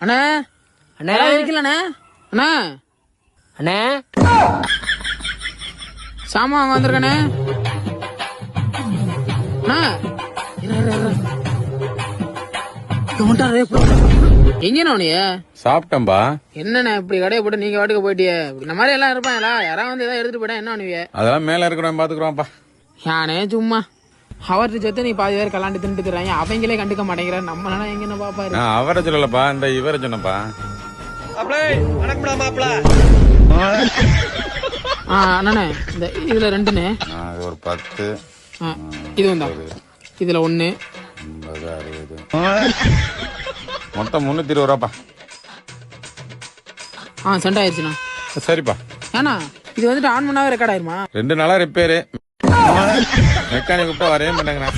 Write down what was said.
அண்ணா அண்ணா இருக்கலண்ணே அண்ணா அண்ணே சாமா அங்க வந்திருக்கண்ணே அண்ணா எங்கண்ணா உனிய சாப்பிட்டம்பா. என்னண்ணே இப்படி கடையை போட்டு நீங்க வாட்டுக்கு போயிட்டிய இந்த மாதிரி எல்லாம் இருப்பாங்களா? யாராவது வந்து ஏதாவது எடுத்துட்டு போயிட்டா என்ன பண்ணுவீங்க? அதெல்லாம் மேல இருக்கிறோம் பாத்துக்கிறோம்ப்பா. யானே சும்மா அவர்கிட்ட சேர்த்து நீ பாதி பேர் கலாண்டு தின்ட்டு தர்றாங்க, அவங்களே கண்டுக்க மாட்டேங்கிறாரு. நம்ம எங்க என்ன பாப்பாரு? அவரை சொல்லலப்பா, இந்த இவரை சொன்னப்பா. அண்ணே இந்த இதுல ரெண்டுண்ணே, ஒரு 10 இது வந்தா இதுல 1 50 60 மொத்தம் 320 ரூபாப்பா. சென்ட் ஆயிடுச்சுண்ணா. சரிப்பா. ஏன்னா இது வந்துட்டு ஆன் பண்ணாவே ரெக்கார்ட் ஆயிருமா? 2 நாளா ரிப்பேரு, மெக்கானிக் கூப்பிட்டா வரவே மாட்டாங்கண்ணா.